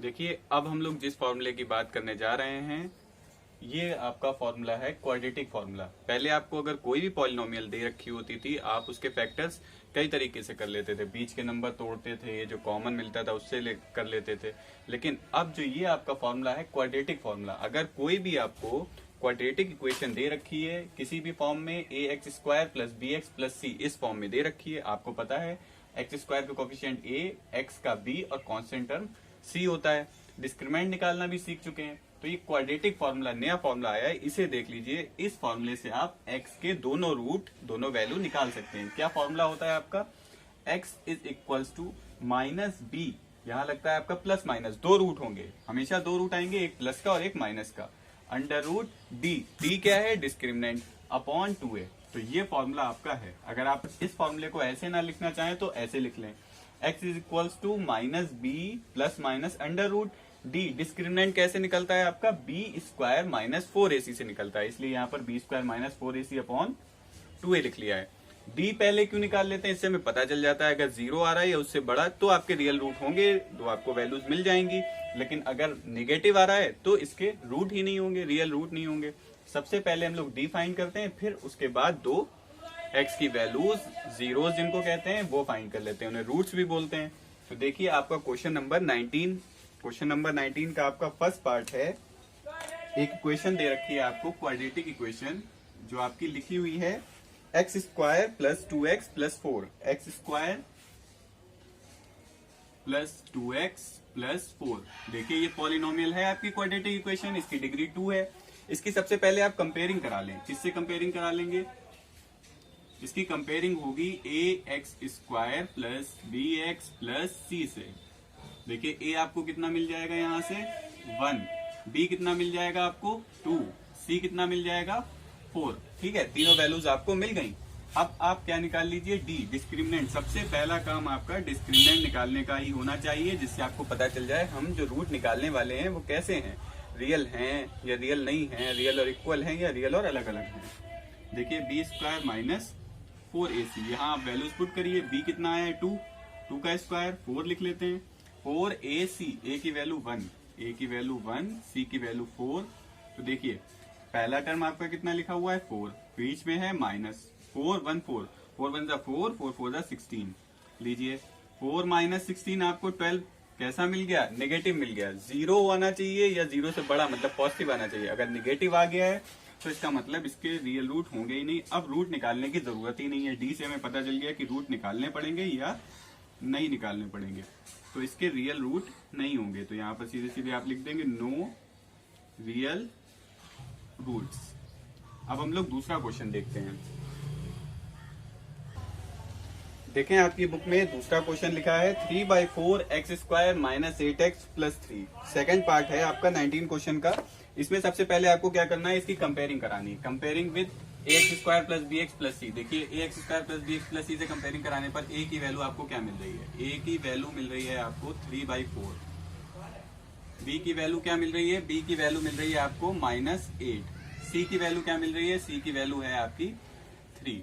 देखिए, अब हम लोग जिस फॉर्मूले की बात करने जा रहे हैं ये आपका फॉर्मूला है क्वाड्रेटिक फॉर्मूला। पहले आपको अगर कोई भी पॉलिनोमियल दे रखी होती थी आप उसके फैक्टर्स कई तरीके से कर लेते थे, बीच के नंबर तोड़ते थे, जो कॉमन मिलता था उससे कर लेते थे। लेकिन अब जो ये आपका फॉर्मूला है क्वाड्रेटिक फॉर्मूला, अगर कोई भी आपको क्वाड्रेटिक इक्वेशन दे रखी है किसी भी फॉर्म में, a x square plus b x plus c इस फॉर्म में दे रखी है, आपको पता है एक्स स्क्वायर का कोफिशिएंट ए, एक्स का बी और कांस्टेंट टर्म सी होता है, डिस्क्रिमिनेंट निकालना भी सीख चुके हैं। तो ये क्वाड्रेटिक फॉर्मूला नया फॉर्मूला आया है, इसे देख लीजिए। इस फॉर्मूले से आप x के दोनों रूट, दोनों वैल्यू निकाल सकते हैं। क्या फॉर्मूला होता है आपका? x is equals to minus b, यहाँ लगता है आपका प्लस माइनस, दो रूट होंगे, हमेशा दो रूट आएंगे, एक प्लस का और एक माइनस का, अंडर रूट डी, डी क्या है? Discriminant, upon 2a। तो ये फॉर्मूला आपका है। अगर आप इस फॉर्मूले को ऐसे ना लिखना चाहें तो ऐसे लिख लें, x is equals to minus b plus minus under root d. Discriminant कैसे निकलता है आपका? बी स्क्वायर माइनस 4ac से निकलता है, इसलिए यहाँ पर B square minus 4ac upon 2a लिख लिया है। डी पहले क्यों निकाल लेते हैं? इससे हमें पता चल जाता है अगर जीरो आ रहा है या उससे बड़ा तो आपके रियल रूट होंगे, तो आपको वैल्यूज मिल जाएंगी। लेकिन अगर नेगेटिव आ रहा है तो इसके रूट ही नहीं होंगे, रियल रूट नहीं होंगे। सबसे पहले हम लोग डी फाइंड करते हैं, फिर उसके बाद दो एक्स की वैल्यूज, जीरोज जिनको कहते हैं, वो फाइंड कर लेते हैं, उन्हें रूट्स भी बोलते हैं। तो देखिए आपका क्वेश्चन नंबर 19, क्वेश्चन नंबर 19 का आपका फर्स्ट पार्ट है। एक इक्वेशन दे रखी है आपको, क्वाड्रेटिक इक्वेशन, जो आपकी लिखी हुई है x square plus 2x plus 4, x square plus 2x plus 4। देखिए ये पॉलिनोमियल है आपकी क्वाड्रेटिक इक्वेशन, इसकी डिग्री 2 है। इसकी सबसे पहले आप कंपेयरिंग करा लें। किससे कंपेयरिंग करा लेंगे? इसकी कंपेयरिंग होगी a x square plus b x plus c से। देखिए ए आपको कितना मिल जाएगा यहाँ से 1, बी कितना मिल जाएगा आपको 2, सी कितना मिल जाएगा 4। ठीक है, तीनों वैल्यूज आपको मिल गई। अब आप क्या निकाल लीजिए? D, discriminant. सबसे पहला काम आपका डिस्क्रिमिनेंट निकालने का ही होना चाहिए, जिससे आपको पता चल जाए हम जो रूट निकालने वाले हैं वो कैसे हैं, रियल हैं या रियल नहीं हैं, रियल और इक्वल हैं या रियल और अलग अलग हैं। देखिए बी स्क्वायर माइनस 4ac, यहाँ आप वैल्यूज पुट करिए। बी कितना आया है 2, 2 का स्क्वायर 4 लिख लेते हैं, 4ac, ए की वैल्यू 1, ए की वैल्यू 1, सी की वैल्यू 4। तो देखिए पहला टर्म आपका कितना लिखा हुआ है 4, बीच में है माइनस 4 1 4, 4 1 4, 4 4 16। लीजिए 4 माइनस 16 आपको 12 कैसा मिल गया? नेगेटिव मिल गया। जीरो आना चाहिए या जीरो से बड़ा, मतलब पॉजिटिव आना चाहिए। अगर नेगेटिव आ गया है तो इसका मतलब इसके रियल रूट होंगे ही नहीं। अब रूट निकालने की जरूरत ही नहीं है, डी से हमें पता चल गया कि रूट निकालने पड़ेंगे या नहीं निकालने पड़ेंगे। तो इसके रियल रूट नहीं होंगे, तो यहाँ पर सीधे सीधे आप लिख देंगे नो रियल रूट्स। अब हम लोग दूसरा क्वेश्चन देखते हैं। देखें आपकी बुक में दूसरा क्वेश्चन लिखा है 3/4 x square minus 8x plus 3। Second part है आपका 19 क्वेश्चन का। इसमें सबसे पहले आपको क्या करना है? इसकी कंपेयरिंग करानी है। Comparing with a x square plus b x plus c. देखिए a x square plus b x plus c से कंपेयरिंग कराने पर ए की वैल्यू आपको क्या मिल रही है? ए की वैल्यू मिल रही है आपको 3/4। बी की वैल्यू क्या मिल रही है? बी की वैल्यू मिल रही है आपको -8। सी की वैल्यू क्या मिल रही है? सी की वैल्यू है आपकी 3।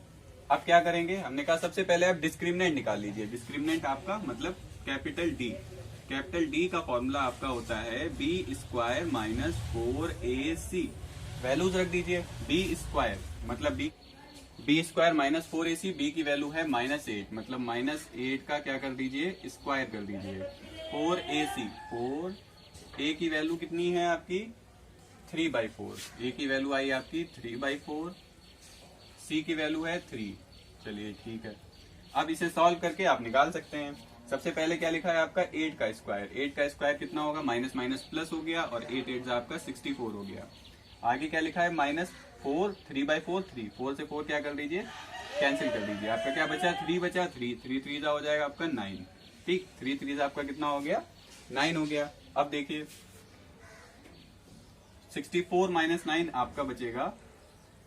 अब क्या करेंगे? हमने कहा सबसे पहले आप डिस्क्रिमिनेंट निकाल लीजिए। डिस्क्रिमिनेंट आपका मतलब कैपिटल डी। कैपिटल डी का फॉर्मूला आपका होता है B square minus 4ac। Values रख दीजिए। बी स्क्वायर मतलब b square minus 4ac, b की वैल्यू है -8, मतलब -8 का क्या कर दीजिए? स्क्वायर कर दीजिए। 4ac, 4, ए की वैल्यू कितनी है आपकी 3/4, ए की वैल्यू आई आपकी 3/4, सी की वैल्यू है 3। चलिए ठीक है, अब इसे सॉल्व करके आप निकाल सकते हैं। सबसे पहले क्या लिखा है आपका 8 का स्क्वायर। 8 का स्क्वायर कितना होगा? माइनस माइनस प्लस हो गया और 8 8 आपका 64 हो गया। आगे क्या लिखा है? -4, 3/4, 3, 4 से 4 क्या कर दीजिए? कैंसिल कर दीजिए। आपका क्या बचा? 3 बचा, 3 3 3 हो जाएगा आपका 9। ठीक, 3 3 आपका कितना हो गया? 9 हो गया। अब देखिए 64 माइनस 9 आपका बचेगा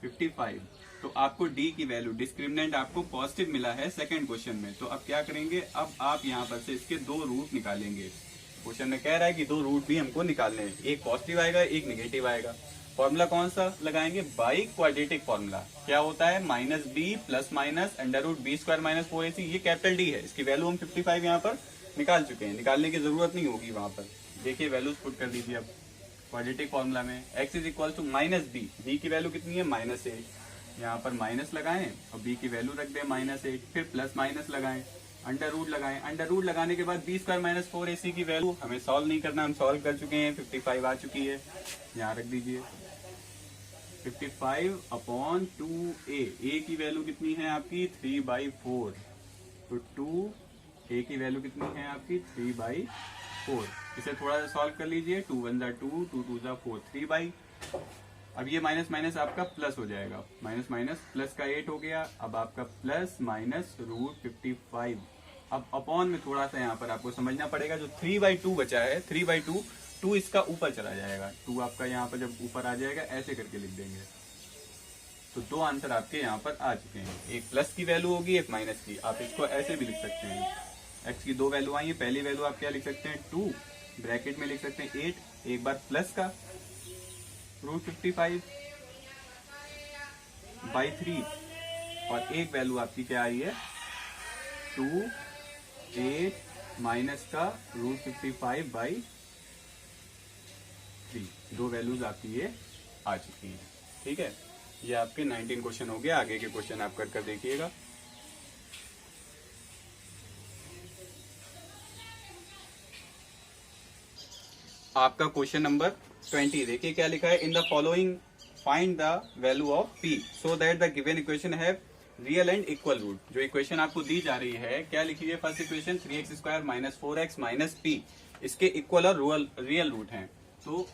55। तो आपको डी की वैल्यू, डिस्क्रिमिनेंट आपको पॉजिटिव मिला है सेकंड क्वेश्चन में। तो अब क्या करेंगे? अब आप यहाँ पर से इसके दो रूट निकालेंगे। क्वेश्चन में कह रहा है कि दो रूट भी हमको निकालने हैं, एक पॉजिटिव आएगा एक नेगेटिव आएगा। फॉर्मूला कौन सा लगाएंगे? By quadratic formula. क्या होता है? -b plus minus under root b square minus 4ac। ये कैपिटल डी है, इसकी वैल्यू हम 55 यहाँ पर निकाल चुके हैं, निकालने की जरूरत नहीं होगी वहां पर। देखिए वैल्यूज पुट कर दीजिए अब क्वाड्रेटिक फॉर्मूला में। x is equal to minus b, b की वैल्यू कितनी है -8, यहाँ पर माइनस लगाएं और b की वैल्यू रख दें -8, फिर प्लस माइनस लगाएं, अंडर रूट लगाएं, अंडर रूट लगाने के बाद b² - 4ac की वैल्यू हमें सॉल्व नहीं करना, हम सॉल्व कर चुके हैं, 55 आ चुकी है, यहाँ रख दीजिए 55/2a, a की वैल्यू कितनी है आपकी 3/4, तो 2a की वैल्यू कितनी है आपकी 3/4। इसे थोड़ा सा सॉल्व कर लीजिए, 2 1 2 2 2 4 3 अब ये माइनस माइनस आपका प्लस हो जाएगा, माइनस माइनस प्लस का 8 हो गया, अब आपका प्लस माइनस √55। अब अपॉन में थोड़ा सा यहाँ पर आपको समझना पड़ेगा, जो 3/2 बचा है 3/2, 2 इसका ऊपर चला जाएगा, 2 आपका यहाँ पर जब ऊपर आ जाएगा ऐसे करके लिख देंगे। तो दो आंसर आपके यहाँ पर आ चुके हैं, एक प्लस की वैल्यू होगी, एक माइनस की। आप इसको ऐसे भी लिख सकते हैं, x की दो वैल्यू आई है, पहली वैल्यू आप क्या लिख सकते हैं 2, ब्रैकेट में लिख सकते हैं 8, एक बार प्लस का √55/3, और एक वैल्यू आपकी क्या आई है 2, 8 माइनस का √55/3, दो वैल्यूज आपकी ये आ चुकी हैं। ठीक है, ये आपके 19 क्वेश्चन हो गया। आगे के क्वेश्चन आप कर देखिएगा। आपका क्वेश्चन नंबर 20 देखिए क्या लिखा है, in the following find the value of p so that the given equation have real and equal root. जो इक्वेशन आपको दी जा रही है, क्या लिखी है, first equation 3x² - 4x - p, इसके इक्वल और रियल रूट हैं। तो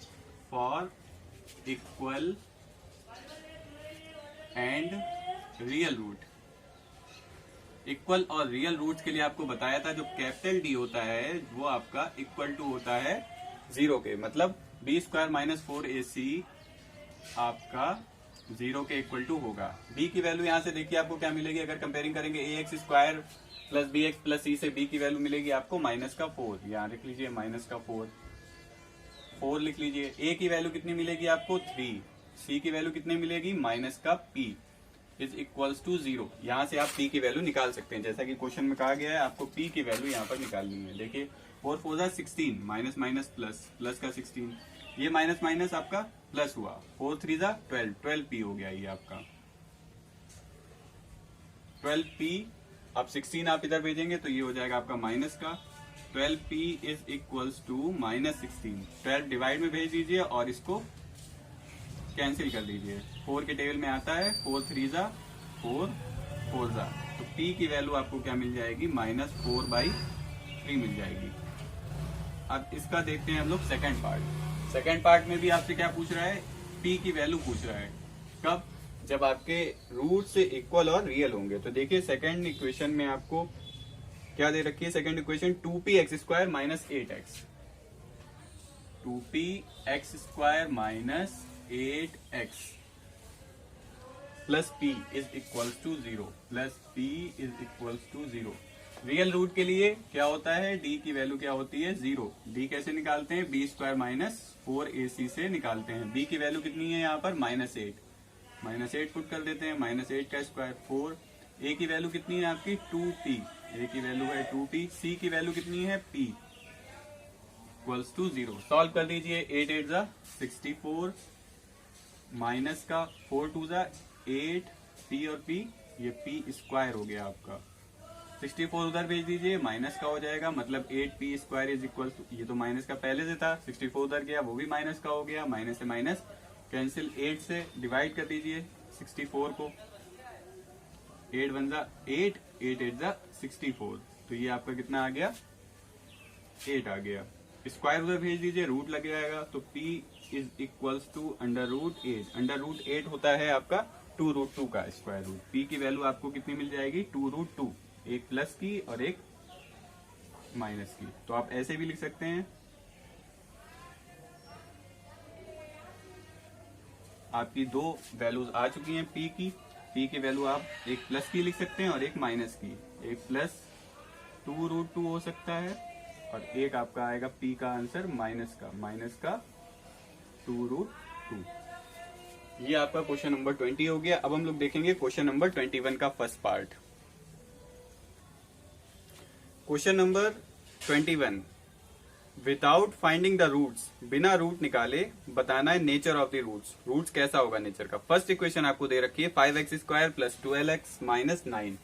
for equal and real root, equal और रियल रूट्स के लिए आपको बताया था, जो कैपिटल D होता है वो आपका इक्वल टू होता है 0 के, मतलब b² - 4ac आपका 0 के इक्वल टू होगा। b की वैल्यू यहाँ से देखिए आपको क्या मिलेगी, अगर कंपेयरिंग करेंगे ax² + bx + c से b की वैल्यू मिलेगी आपको -4, यहाँ लिख लीजिए -4 लिख लीजिए। a की वैल्यू कितनी मिलेगी आपको 3, c की वैल्यू कितनी मिलेगी -p इज इक्वल्स टू 0। यहाँ से आप p की वैल्यू निकाल सकते हैं, जैसा कि क्वेश्चन में कहा गया है आपको p की वैल्यू यहाँ पर निकालनी है। देखिए 4 4 16, माइनस माइनस प्लस, प्लस का 16, ये माइनस माइनस आपका प्लस हुआ, 4 3 12, 12p हो गया ये आपका 12p। अब 16 आप इधर भेजेंगे तो ये हो जाएगा आपका माइनस का, 12p is equals to -16, 12 divide में भेज दीजिए और इसको कैंसिल कर दीजिए, 4 के टेबल में आता है 4 3 4 4, तो p की वैल्यू आपको क्या मिल जाएगी -4/3 मिल जाएगी। अब इसका देखते हैं हम लोग सेकंड पार्ट। सेकंड पार्ट में भी आपसे क्या पूछ रहा है, p की वैल्यू पूछ रहा है, कब, जब आपके रूट से इक्वल और रियल होंगे। तो देखिए सेकंड इक्वेशन में आपको क्या दे रखी है, second equation 2px² - 8x, 2px² - 8x plus p is equals to 0, plus p is equals to 0। Real root के लिए क्या होता है, d की वैल्यू क्या होती है 0। d कैसे निकालते हैं, b² - 4ac से निकालते हैं। b की वैल्यू कितनी है यहाँ पर -8, -8 पुट कर देते हैं, -8 का स्क्वायर 4। a की वैल्यू कितनी है आपकी 2p, a की वैल्यू है 2p, c की वैल्यू कितनी है p इक्वल्स टू 0। सॉल्व कर दीजिए, 8 8 64, माइनस का 4 2 8, p और p, ये p स्क्वायर हो गया आपका, 64 उधर भेज दीजिए, माइनस का हो जाएगा, मतलब 8p² इज इक्वल टू, ये तो माइनस का पहले से था, 64 उधर गया वो भी माइनस का हो गया, माइनस से माइनस कैंसिल, 8 से डिवाइड कर दीजिए 64 को, 8 1 8, 8 8 64, तो ये आपका कितना आ गया 8 आ गया। स्क्वायर उधर भेज दीजिए, रूट लग जाएगा, तो p इज इक्वल्स टू √8, √8 होता है आपका 2√2 का स्क्वायर रूट। p की वैल्यू आपको कितनी मिल जाएगी 2√2, एक प्लस की और एक माइनस की, तो आप ऐसे भी लिख सकते हैं। आपकी दो वैल्यूज आ चुकी हैं p की वैल्यू आप एक प्लस की लिख सकते हैं और एक माइनस की, एक प्लस 2√2 हो सकता है और एक आपका आएगा p का आंसर माइनस का 2√2। ये आपका क्वेश्चन नंबर 20 हो गया। अब हम लोग देखेंगे क्वेश्चन नंबर 21 का first part. Question number 21, without finding the roots, बिना रूट निकाले बताना है nature of the roots. Roots कैसा होगा नेचर का। फर्स्ट इक्वेशन आपको दे रखी है 5x² प्लस 12x माइनस 9।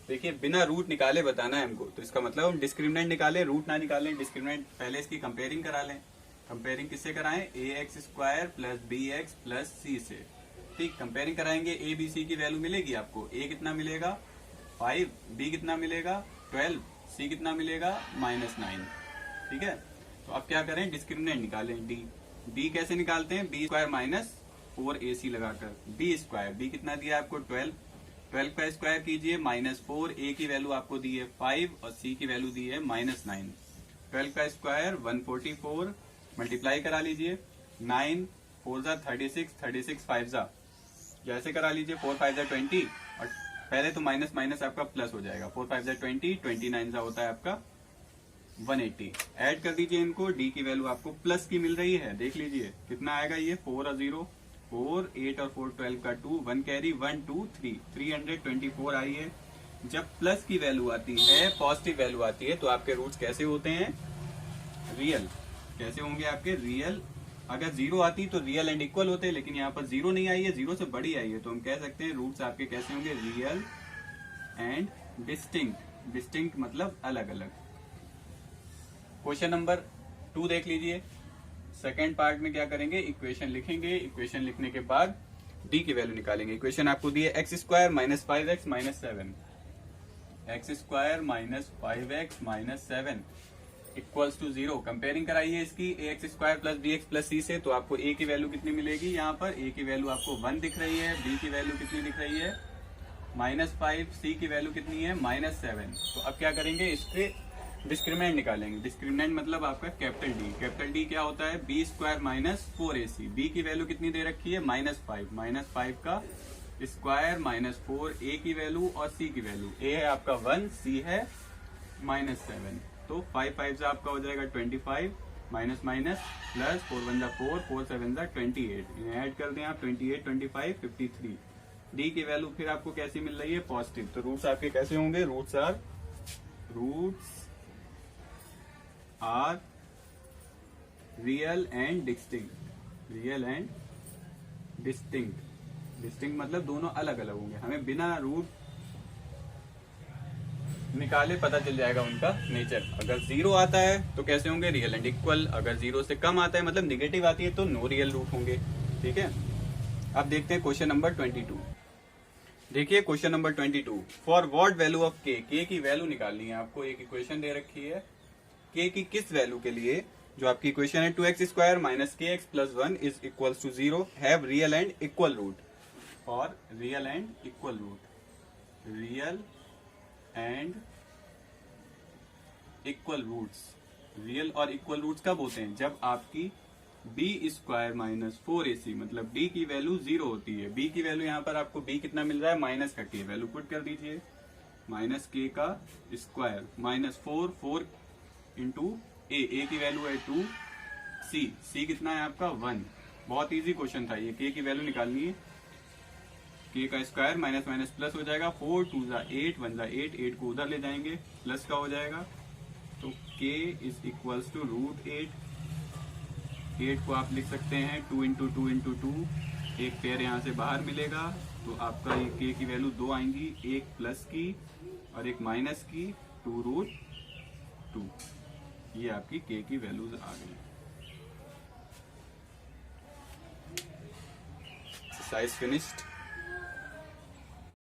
देखिए बिना रूट निकाले बताना है हमको, तो इसका मतलब हम डिस्क्रिमिनेंट निकाले, रूट ना निकालें। डिस्क्रिमिनेंट पहले इसकी कंपेयरिंग करा लें। कंपेयरिंग किससे कराएं, ax² plus bx plus c से। ठीक, कंपेयरिंग कराएंगे, a b c की वैल्यू मिलेगी आपको। a कितना मिलेगा 5, b कितना मिलेगा 12, c कितना मिलेगा -9। ठीक है, तो अब क्या करें, डिस्क्रिमिनेंट निकालें। d कैसे निकालते हैं, b² माइनस 4ac लगाकर। b कितना दिया आपको 12, 12 का स्क्वायर कीजिए -4, a की वैल्यू आपको दी है 5 और c की वैल्यू दी है -9। 12 का स्क्वायर 144, मल्टीप्लाई करा लीजिए। 9 4 जा 36, 36 5 जा जैसे करा लीजिए, 4 5 जा 20 और पहले तो माइनस माइनस आपका प्लस हो जाएगा। 4 5 जा 20, 29 जा होता है आपका 180। ऐड कर दीजिए इनको, डी की वैल्यू आपको प्लस की मिल रही है, देख लीजिए कितना आएगा ये 4 और 0 4, 8 और 4 12 का 2, 1 कैरी 1 2 3, 324 आई है। जब प्लस की वैल्यू आती है, पॉजिटिव वैल्यू आती है, तो आपके रूट्स कैसे होते हैं, रियल। कैसे होंगे आपके, रियल। अगर 0 आती तो रियल एंड इक्वल होते, लेकिन यहाँ पर 0 नहीं आई है, 0 से बड़ी आई है, तो हम कह सकते हैं रूट्स आपके कैसे होंगे, रियल एंड डिस्टिंक्ट। डिस्टिंक्ट मतलब अलग अलग। क्वेश्चन नंबर 2 देख लीजिए। सेकेंड पार्ट में क्या करेंगे, इक्वेशन लिखेंगे। इक्वेशन लिखने के बाद डी की वैल्यू निकालेंगे। इक्वेशन आपको दी है x² minus 5x minus 7, x² minus 5x minus 7 equals to 0। Comparing कराइए इसकी ax² plus bx plus c से, तो आपको a की वैल्यू कितनी मिलेगी, यहाँ पर a की वैल्यू आपको 1 दिख रही है, b की वैल्यू कितनी दिख रही है -5, c की वैल्यू कितनी है -7। तो अब क्या करेंगे, इससे डिस्क्रिमिनेंट निकालेंगे। डिस्क्रिमिनेंट मतलब आपका कैपिटल डी। कैपिटल डी क्या होता है, b² माइनस 4ac। b की वैल्यू कितनी दे रखी है -5 का स्क्वायर -4, a की वैल्यू और c की वैल्यू। a है आपका 1, c है -7। तो 5 5 आपका हो जाएगा 25 माइनस माइनस प्लस 4 1 जा 4, 4 7 जा 28। इन्हें ऐड कर दें आप, 28 25 53। डी की वैल्यू फिर आपको कैसी मिल रही है, पॉजिटिव। तो रूट्स आपके कैसे होंगे, roots are real and distinct. Real and distinct. Distinct मतलब दोनों अलग अलग होंगे। हमें बिना रूट निकाले पता चल जाएगा उनका नेचर। अगर 0 आता है तो कैसे होंगे, रियल एंड इक्वल। अगर 0 से कम आता है मतलब निगेटिव आती है, तो नो रियल रूट होंगे। ठीक है, अब देखते हैं क्वेश्चन नंबर 22। देखिए question number 22, for what value of के की वैल्यू निकालनी है आपको। एक इक्वेशन दे रखी है, के की किस वैल्यू के लिए, जो आपकी इक्वेशन है 2x² minus kx plus 1 is equals to 0 have real and equal root. For real and equal root, real and equal roots. Real और इक्वल रूट्स कब होते हैं, जब आपकी b² माइनस 4ac मतलब d की वैल्यू 0 होती है। b की वैल्यू यहाँ पर आपको b कितना मिल रहा है, माइनस का k वैल्यू पुट कर दीजिए, माइनस k का स्क्वायर -4 4 इंटू a की वैल्यू है 2, c कितना है आपका 1। बहुत इजी क्वेश्चन था ये, k की वैल्यू निकालनी है। k का स्क्वायर माइनस माइनस प्लस हो जाएगा, 4 2 जा 8 1 जा 8, 8 को उधर ले जाएंगे, प्लस का हो जाएगा। तो k इज इक्वल्स टू √8। 8 को आप लिख सकते हैं 2 इंटू 2 इंटू 2, एक पेयर यहाँ से बाहर मिलेगा, तो आपका ये k की वैल्यू 2 आएंगी, एक प्लस की और एक माइनस की, 2√2। ये आपकी k की वैल्यूज आ गई। Exercise finished.